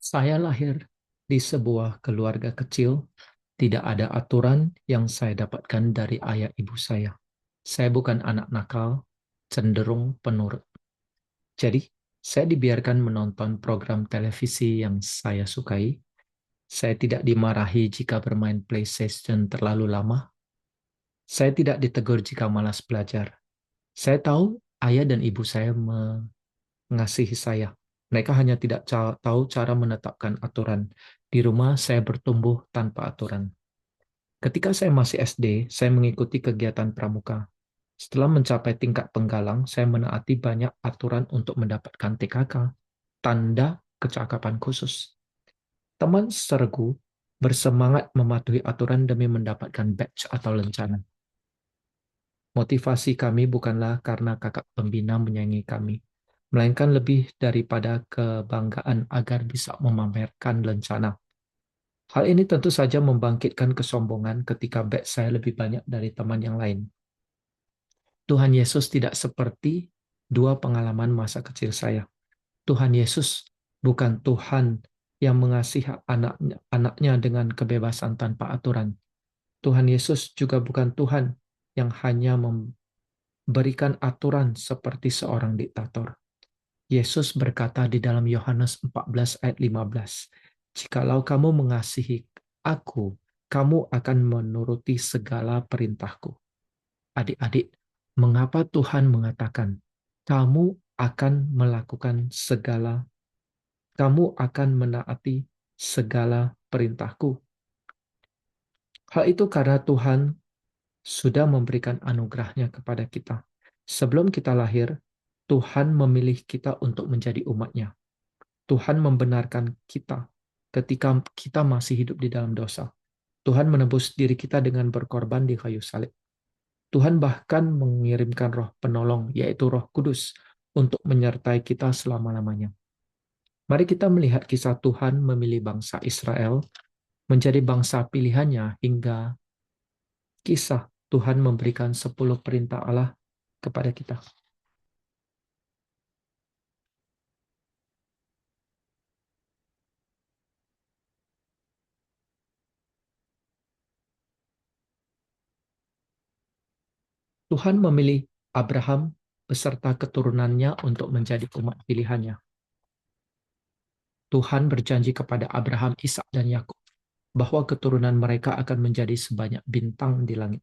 Saya lahir di sebuah keluarga kecil, tidak ada aturan yang saya dapatkan dari ayah ibu saya. Saya bukan anak nakal, cenderung penurut. Jadi, saya dibiarkan menonton program televisi yang saya sukai. Saya tidak dimarahi jika bermain PlayStation terlalu lama. Saya tidak ditegur jika malas belajar. Saya tahu ayah dan ibu saya mengasihi saya. Mereka hanya tidak tahu cara menetapkan aturan. Di rumah saya bertumbuh tanpa aturan. Ketika saya masih SD, saya mengikuti kegiatan pramuka. Setelah mencapai tingkat penggalang, saya menaati banyak aturan untuk mendapatkan TKK, tanda kecakapan khusus. Teman sergu bersemangat mematuhi aturan demi mendapatkan badge atau lencana. Motivasi kami bukanlah karena kakak pembina menyayangi kami, melainkan lebih daripada kebanggaan agar bisa memamerkan lencana. Hal ini tentu saja membangkitkan kesombongan ketika badge saya lebih banyak dari teman yang lain. Tuhan Yesus tidak seperti dua pengalaman masa kecil saya. Tuhan Yesus bukan Tuhan yang mengasihi anaknya dengan kebebasan tanpa aturan. Tuhan Yesus juga bukan Tuhan yang hanya memberikan aturan seperti seorang diktator. Yesus berkata di dalam Yohanes 14 ayat 15, "Jikalau kamu mengasihi aku, kamu akan menuruti segala perintahku." Adik-adik, mengapa Tuhan mengatakan, kamu akan melakukan segala, kamu akan menaati segala perintahku? Hal itu karena Tuhan sudah memberikan anugerahnya kepada kita. Sebelum kita lahir, Tuhan memilih kita untuk menjadi umat-Nya. Tuhan membenarkan kita ketika kita masih hidup di dalam dosa. Tuhan menebus diri kita dengan berkorban di kayu salib. Tuhan bahkan mengirimkan roh penolong, yaitu Roh Kudus, untuk menyertai kita selama-lamanya. Mari kita melihat kisah Tuhan memilih bangsa Israel menjadi bangsa pilihannya hingga kisah Tuhan memberikan 10 perintah Allah kepada kita. Tuhan memilih Abraham beserta keturunannya untuk menjadi umat pilihannya. Tuhan berjanji kepada Abraham, Ishak, dan Yakub bahwa keturunan mereka akan menjadi sebanyak bintang di langit.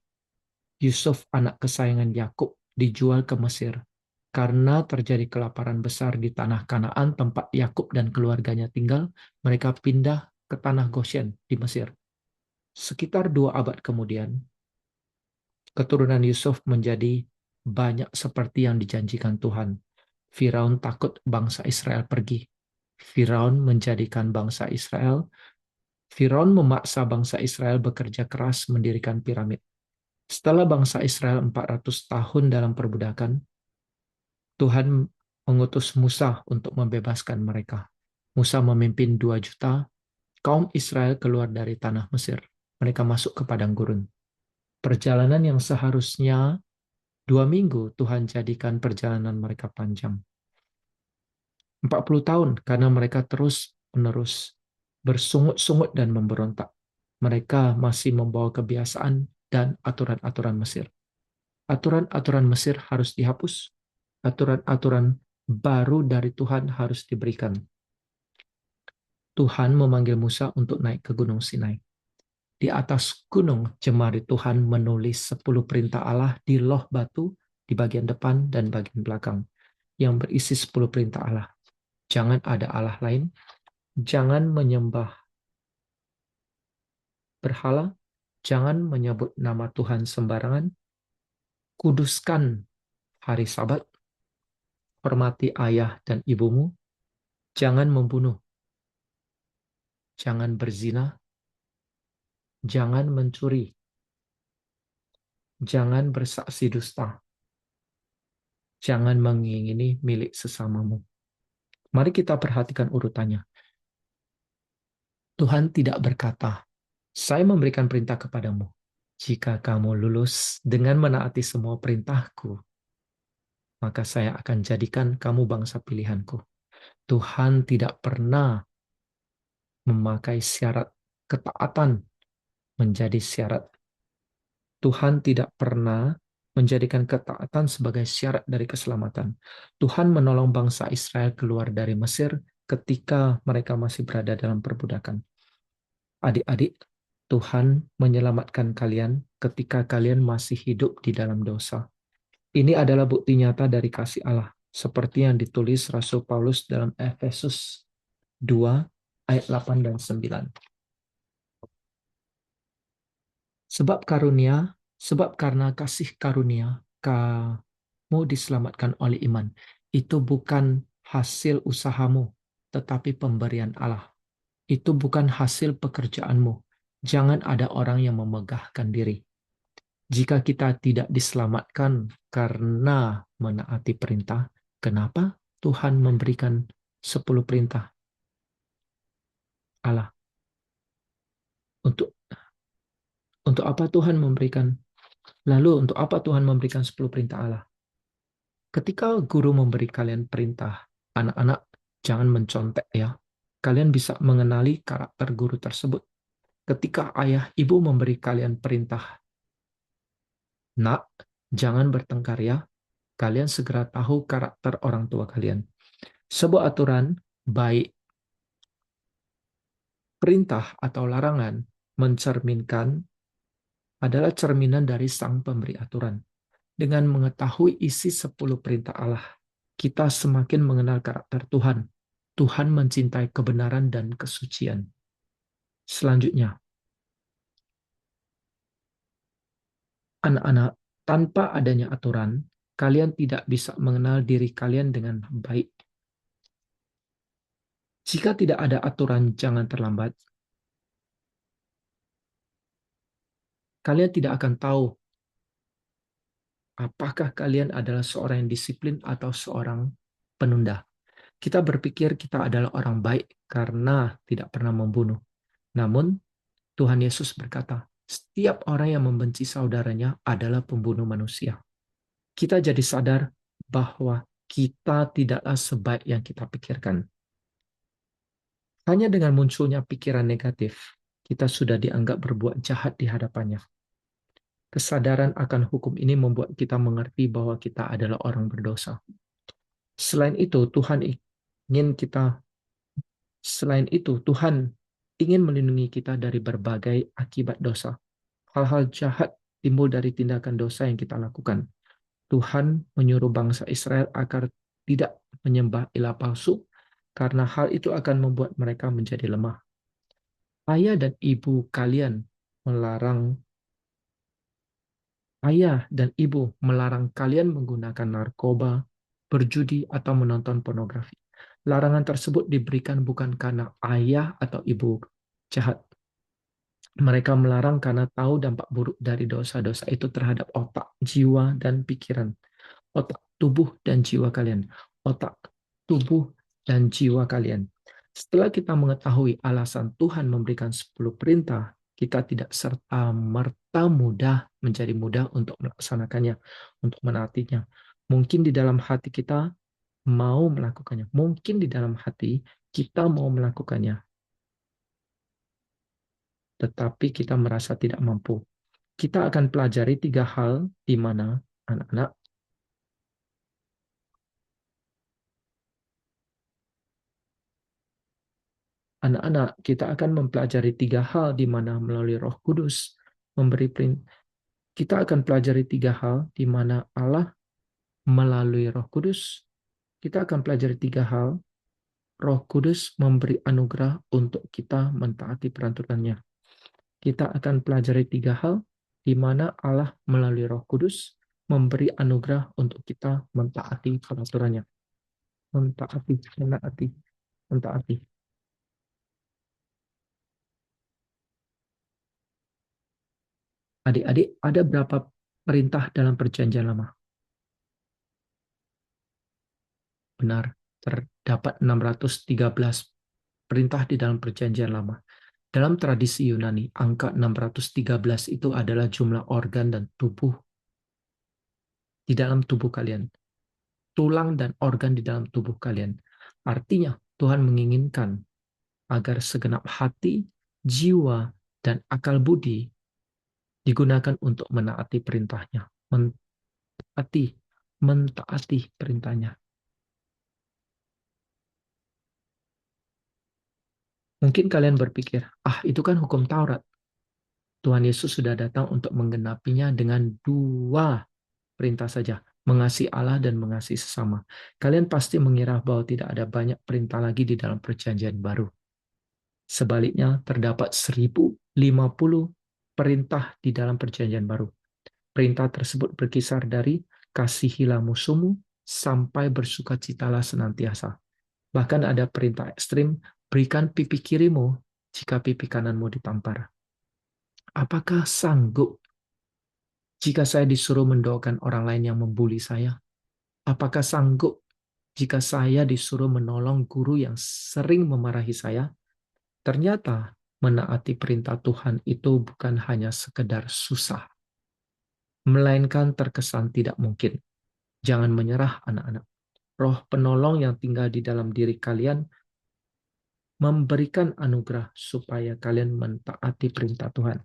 Yusuf, anak kesayangan Yakub, dijual ke Mesir karena terjadi kelaparan besar di tanah Kanaan tempat Yakub dan keluarganya tinggal. Mereka pindah ke tanah Goshen di Mesir. Sekitar 2 abad kemudian, keturunan Yusuf menjadi banyak seperti yang dijanjikan Tuhan. Firaun takut bangsa Israel pergi. Firaun menjadikan bangsa Israel, Firaun memaksa bangsa Israel bekerja keras mendirikan piramid. Setelah bangsa Israel 400 tahun dalam perbudakan, Tuhan mengutus Musa untuk membebaskan mereka. Musa memimpin 2 juta kaum Israel keluar dari tanah Mesir. Mereka masuk ke padang gurun. Perjalanan yang seharusnya 2 minggu, Tuhan jadikan perjalanan mereka panjang. 40 tahun karena mereka terus-menerus bersungut-sungut dan memberontak. Mereka masih membawa kebiasaan dan aturan-aturan Mesir. Aturan-aturan Mesir harus dihapus. Aturan-aturan baru dari Tuhan harus diberikan. Tuhan memanggil Musa untuk naik ke Gunung Sinai. Di atas gunung, jemari Tuhan menulis 10 perintah Allah di loh batu di bagian depan dan bagian belakang, yang berisi 10 perintah Allah. Jangan ada Allah lain, jangan menyembah berhala, jangan menyebut nama Tuhan sembarangan, kuduskan hari Sabat, hormati ayah dan ibumu, jangan membunuh, jangan berzina, jangan mencuri, jangan bersaksi dusta, jangan mengingini milik sesamamu. Mari kita perhatikan urutannya. Tuhan tidak berkata, "Saya memberikan perintah kepadamu. Jika kamu lulus dengan menaati semua perintahku, maka saya akan jadikan kamu bangsa pilihanku." Tuhan tidak pernah memakai syarat ketaatan menjadi syarat. Tuhan tidak pernah menjadikan ketaatan sebagai syarat dari keselamatan. Tuhan menolong bangsa Israel keluar dari Mesir ketika mereka masih berada dalam perbudakan. Adik-adik, Tuhan menyelamatkan kalian ketika kalian masih hidup di dalam dosa. Ini adalah bukti nyata dari kasih Allah, seperti yang ditulis Rasul Paulus dalam Efesus 2 ayat 8 dan 9. Sebab karena kasih karunia, kamu diselamatkan oleh iman. Itu bukan hasil usahamu, tetapi pemberian Allah. Itu bukan hasil pekerjaanmu. Jangan ada orang yang memegahkan diri. Jika kita tidak diselamatkan karena menaati perintah, kenapa Tuhan memberikan 10 perintah Allah? Untuk untuk apa Tuhan memberikan? Lalu untuk apa Tuhan memberikan 10 perintah Allah? Ketika guru memberi kalian perintah, anak-anak jangan mencontek ya. Kalian bisa mengenali karakter guru tersebut. Ketika ayah ibu memberi kalian perintah, nak, jangan bertengkar ya. Kalian segera tahu karakter orang tua kalian. Sebuah aturan, baik perintah atau larangan, mencerminkan adalah cerminan dari sang pemberi aturan. Dengan mengetahui isi 10 perintah Allah, kita semakin mengenal karakter Tuhan. Tuhan mencintai kebenaran dan kesucian. Selanjutnya, anak-anak, tanpa adanya aturan, kalian tidak bisa mengenal diri kalian dengan baik. Jika tidak ada aturan, jangan terlambat. Kalian tidak akan tahu apakah kalian adalah seorang yang disiplin atau seorang penunda. Kita berpikir kita adalah orang baik karena tidak pernah membunuh. Namun, Tuhan Yesus berkata, setiap orang yang membenci saudaranya adalah pembunuh manusia. Kita jadi sadar bahwa kita tidaklah sebaik yang kita pikirkan. Hanya dengan munculnya pikiran negatif, kita sudah dianggap berbuat jahat di hadapannya. Kesadaran akan hukum ini membuat kita mengerti bahwa kita adalah orang berdosa. Selain itu, Selain itu, Tuhan ingin melindungi kita dari berbagai akibat dosa. Hal-hal jahat timbul dari tindakan dosa yang kita lakukan. Tuhan menyuruh bangsa Israel agar tidak menyembah ilah palsu, karena hal itu akan membuat mereka menjadi lemah. Ayah dan ibu kalian melarang Ayah dan ibu melarang kalian menggunakan narkoba, berjudi, atau menonton pornografi. Larangan tersebut diberikan bukan karena ayah atau ibu jahat. Mereka melarang karena tahu dampak buruk dari dosa-dosa itu terhadap otak, jiwa, dan pikiran. Otak, tubuh, dan jiwa kalian. Otak, tubuh, dan jiwa kalian. Setelah kita mengetahui alasan Tuhan memberikan 10 perintah, kita tidak serta-merta menjadi mudah untuk melaksanakannya, untuk menaatinya. Mungkin di dalam hati kita mau melakukannya. Mungkin di dalam hati kita mau melakukannya, tetapi kita merasa tidak mampu. Kita akan pelajari 3 hal di mana anak-anak Anak-anak, kita akan mempelajari 3 hal di mana melalui Roh Kudus memberi perintah. Kita akan pelajari 3 hal di mana Allah melalui Roh Kudus. Kita akan pelajari 3 hal Roh Kudus memberi anugerah untuk kita mentaati peraturannya. Kita akan pelajari 3 hal di mana Allah melalui Roh Kudus memberi anugerah untuk kita mentaati peraturannya. Mentaati, menaati, mentaati. Adik-adik, ada berapa perintah dalam perjanjian lama? Benar, terdapat 613 perintah di dalam perjanjian lama. Dalam tradisi Yunani, angka 613 itu adalah jumlah organ dan tubuh di dalam tubuh kalian. Tulang dan organ di dalam tubuh kalian. Artinya, Tuhan menginginkan agar segenap hati, jiwa, dan akal budi digunakan untuk menaati perintahnya. Mentaati, mentaati perintahnya. Mungkin kalian berpikir, itu kan hukum Taurat. Tuhan Yesus sudah datang untuk menggenapinya dengan dua perintah saja, mengasihi Allah dan mengasihi sesama. Kalian pasti mengira bahwa tidak ada banyak perintah lagi di dalam perjanjian baru. Sebaliknya, terdapat 1050 perintah di dalam perjanjian baru. Perintah tersebut berkisar dari kasihilah musuhmu sampai bersukacitalah senantiasa. Bahkan ada perintah ekstrim, berikan pipi kirimu jika pipi kananmu ditampar. Apakah sanggup jika saya disuruh mendoakan orang lain yang membuli saya? Apakah sanggup jika saya disuruh menolong guru yang sering memarahi saya? Ternyata menaati perintah Tuhan itu bukan hanya sekedar susah, melainkan terkesan tidak mungkin. Jangan menyerah, anak-anak. Roh penolong yang tinggal di dalam diri kalian memberikan anugerah supaya kalian mentaati perintah Tuhan.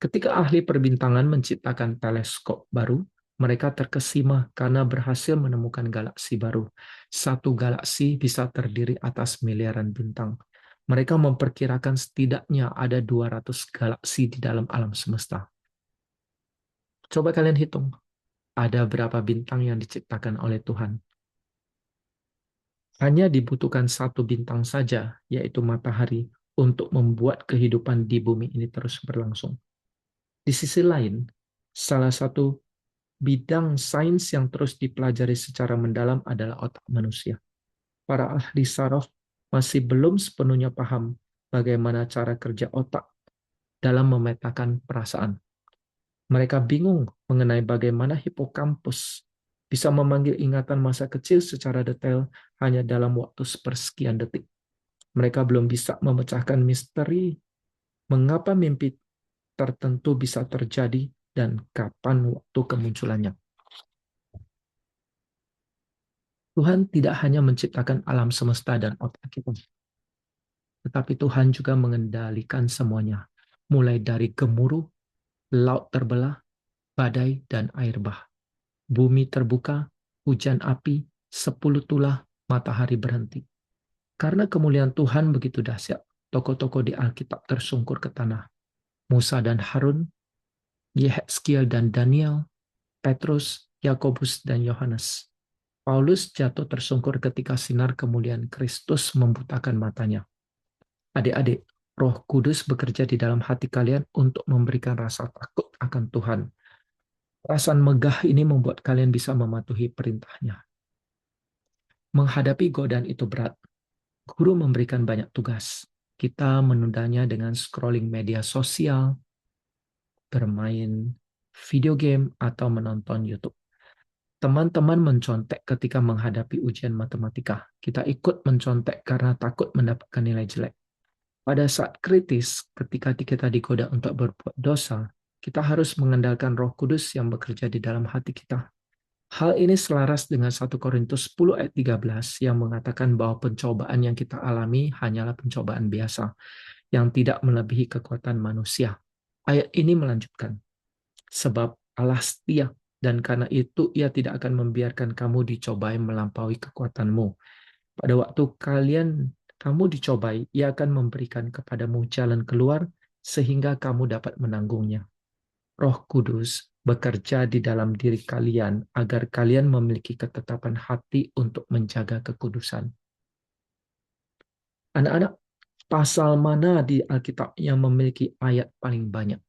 Ketika ahli perbintangan menciptakan teleskop baru, mereka terkesima karena berhasil menemukan galaksi baru. Satu galaksi bisa terdiri atas miliaran bintang. Mereka memperkirakan setidaknya ada 200 galaksi di dalam alam semesta. Coba kalian hitung, ada berapa bintang yang diciptakan oleh Tuhan? Hanya dibutuhkan satu bintang saja, yaitu matahari, untuk membuat kehidupan di bumi ini terus berlangsung. Di sisi lain, salah satu bidang sains yang terus dipelajari secara mendalam adalah otak manusia. Para ahli saraf masih belum sepenuhnya paham bagaimana cara kerja otak dalam memetakan perasaan. Mereka bingung mengenai bagaimana hipokampus bisa memanggil ingatan masa kecil secara detail hanya dalam waktu sepersekian detik. Mereka belum bisa memecahkan misteri mengapa mimpi tertentu bisa terjadi dan kapan waktu kemunculannya. Tuhan tidak hanya menciptakan alam semesta dan otak kita, tetapi Tuhan juga mengendalikan semuanya, mulai dari gemuruh, laut terbelah, badai, dan air bah. Bumi terbuka, hujan api, 10 tulah, matahari berhenti. Karena kemuliaan Tuhan begitu dahsyat, tokoh-tokoh di Alkitab tersungkur ke tanah. Musa dan Harun, Yehezkiel dan Daniel, Petrus, Yakobus, dan Yohanes. Paulus jatuh tersungkur ketika sinar kemuliaan Kristus membutakan matanya. Adik-adik, Roh Kudus bekerja di dalam hati kalian untuk memberikan rasa takut akan Tuhan. Perasaan megah ini membuat kalian bisa mematuhi perintahnya. Menghadapi godaan itu berat. Guru memberikan banyak tugas. Kita menundanya dengan scrolling media sosial, bermain video game, atau menonton YouTube. Teman-teman mencontek ketika menghadapi ujian matematika. Kita ikut mencontek karena takut mendapatkan nilai jelek. Pada saat kritis, ketika kita digoda untuk berbuat dosa, kita harus mengandalkan Roh Kudus yang bekerja di dalam hati kita. Hal ini selaras dengan 1 Korintus 10 ayat 13 yang mengatakan bahwa pencobaan yang kita alami hanyalah pencobaan biasa, yang tidak melebihi kekuatan manusia. Ayat ini melanjutkan, sebab Allah setia, dan karena itu Ia tidak akan membiarkan kamu dicobai melampaui kekuatanmu. Pada waktu kamu dicobai, Ia akan memberikan kepadamu jalan keluar sehingga kamu dapat menanggungnya. Roh Kudus bekerja di dalam diri kalian agar kalian memiliki ketetapan hati untuk menjaga kekudusan. Anak-anak, pasal mana di Alkitab yang memiliki ayat paling banyak?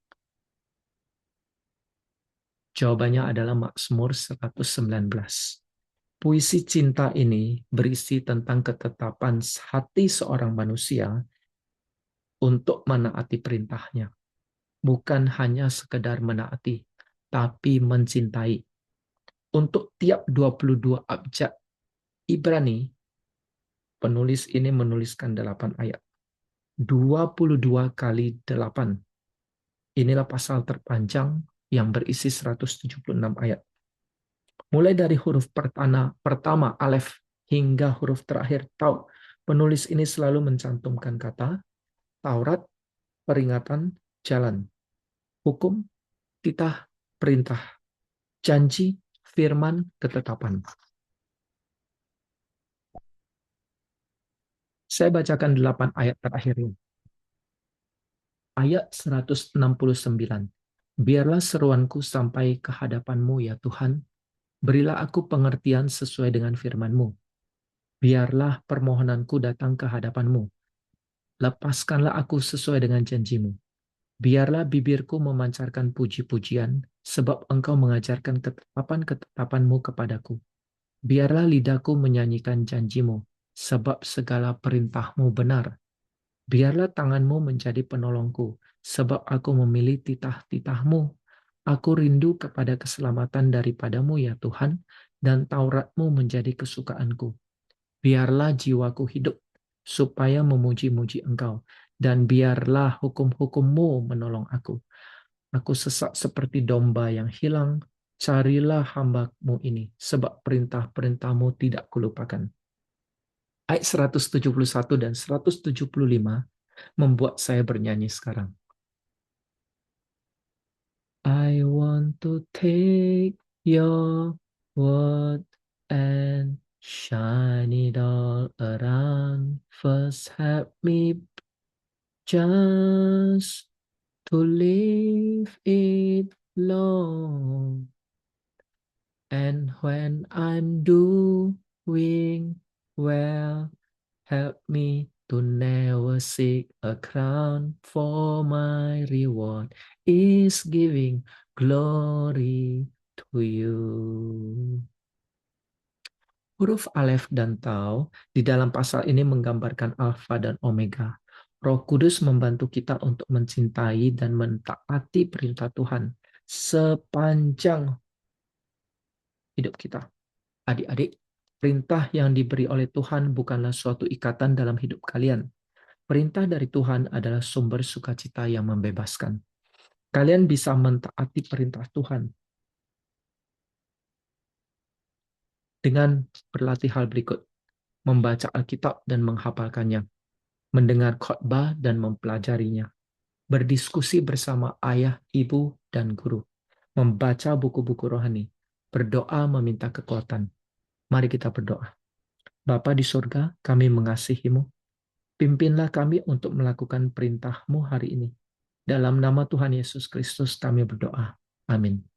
Jawabannya adalah Mazmur 119. Puisi cinta ini berisi tentang ketetapan hati seorang manusia untuk menaati perintahnya. Bukan hanya sekedar menaati, tapi mencintai. Untuk tiap 22 abjad Ibrani, penulis ini menuliskan 8 ayat. 22 kali 8. Inilah pasal terpanjang yang berisi 176 ayat. Mulai dari huruf pertama Alef hingga huruf terakhir Tau. Penulis ini selalu mencantumkan kata Taurat, peringatan, jalan, hukum, titah, perintah, janji, firman, ketetapan. Saya bacakan 8 ayat terakhirnya. Ayat 169. Biarlah seruanku sampai ke hadapan-Mu ya Tuhan. Berilah aku pengertian sesuai dengan firman-Mu. Biarlah permohonanku datang ke hadapan-Mu. Lepaskanlah aku sesuai dengan janji-Mu. Biarlah bibirku memancarkan puji-pujian, sebab Engkau mengajarkan ketetapan-ketetapan-Mu kepadaku. Biarlah lidahku menyanyikan janji-Mu, sebab segala perintah-Mu benar. Biarlah tangan-Mu menjadi penolongku, sebab aku memilih titah-titah-Mu. Aku rindu kepada keselamatan daripada-Mu ya Tuhan, dan Taurat-Mu menjadi kesukaanku. Biarlah jiwaku hidup, supaya memuji-muji Engkau, dan biarlah hukum-hukum-Mu menolong aku. Aku sesak seperti domba yang hilang, carilah hamba-Mu ini, sebab perintah-perintah-Mu tidak kulupakan. Ayat 171 dan 175 membuat saya bernyanyi sekarang. I want to take your word and shine it all around. First help me just to leave it long. And when I'm doing well, help me to never seek a crown, for my reward is giving glory to you. Huruf Alef dan Tau di dalam pasal ini menggambarkan Alfa dan Omega. Roh Kudus membantu kita untuk mencintai dan mentaati perintah Tuhan sepanjang hidup kita. Adik-adik, perintah yang diberi oleh Tuhan bukanlah suatu ikatan dalam hidup kalian. Perintah dari Tuhan adalah sumber sukacita yang membebaskan. Kalian bisa mentaati perintah Tuhan dengan berlatih hal berikut: membaca Alkitab dan menghafalkannya, mendengar khotbah dan mempelajarinya, berdiskusi bersama ayah, ibu, dan guru, membaca buku-buku rohani, berdoa meminta kekuatan. Mari kita berdoa. Bapa di surga, kami mengasihi-Mu. Pimpinlah kami untuk melakukan perintah-Mu hari ini. Dalam nama Tuhan Yesus Kristus kami berdoa. Amin.